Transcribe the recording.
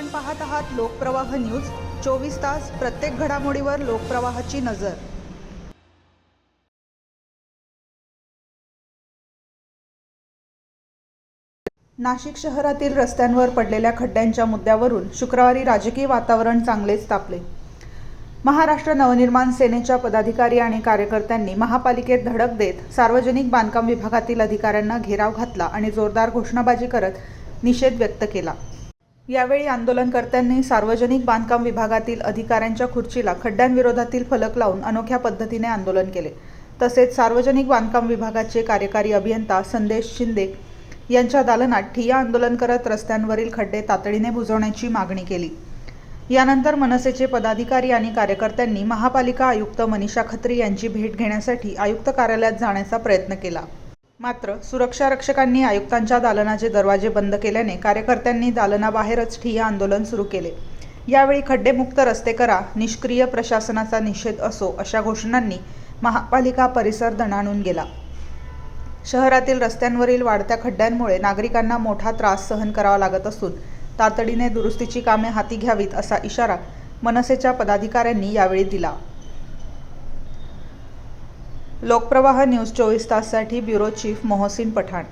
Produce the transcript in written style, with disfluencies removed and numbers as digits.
आपण पाहत आहात लोकप्रवाह न्यूज 24 तास प्रत्येक घडामोडीवर लोकप्रवाहाची नजर। नाशिक शहरातील रस्त्यांवर पडलेल्या खड्ड्यांच्या मुद्द्यावरून शुक्रवारी राजकीय वातावरण चांगलेच तापले। महाराष्ट्र नवनिर्माण सेनेच्या पदाधिकारी आणि कार्यकर्त्यांनी महापालिकेत धडक देत सार्वजनिक बांधकाम विभागातील अधिकाऱ्यांना घेराव घातला आणि जोरदार घोषणाबाजी करत निषेध व्यक्त केला। यावेळी आंदोलनकर्त्यांनी सार्वजनिक बांधकाम विभागातील अधिकाऱ्यांच्या खुर्चीला खड्ड्यांविरोधातील फलक लावून अनोख्या पद्धतीने आंदोलन केले। तसेच सार्वजनिक बांधकाम विभागाचे कार्यकारी अभियंता संदेश शिंदे यांच्या दालनात ठिय्या आंदोलन करत रस्त्यांवरील खड्डे तातडीने बुजवण्याची मागणी केली। यानंतर मनसेचे पदाधिकारी आणि कार्यकर्त्यांनी महापालिका आयुक्त मनीषा खत्री यांची भेट घेण्यासाठी आयुक्त कार्यालयात जाण्याचा प्रयत्न केला। मात्र सुरक्षा रक्षकांनी आयुक्तांच्या दालनाचे दरवाजे बंद केल्याने कार्यकर्त्यांनी दालनाबाहेरच ठिय्या आंदोलन सुरू केले। यावेळी खड्डेमुक्त रस्ते करा, निष्क्रिय प्रशासनाचा निषेध असो अशा घोषणांनी महापालिका परिसर दणाणून गेला। शहरातील रस्त्यांवरील वाढत्या खड्ड्यांमुळे नागरिकांना मोठा त्रास सहन करावा लागत असून तातडीने दुरुस्तीची कामे हाती घ्यावीत असा इशारा मनसेच्या पदाधिकाऱ्यांनी यावेळी दिला। लोकप्रवाह न्यूज 24 ताससाठी ब्युरो चीफ मोहसिन पठाण।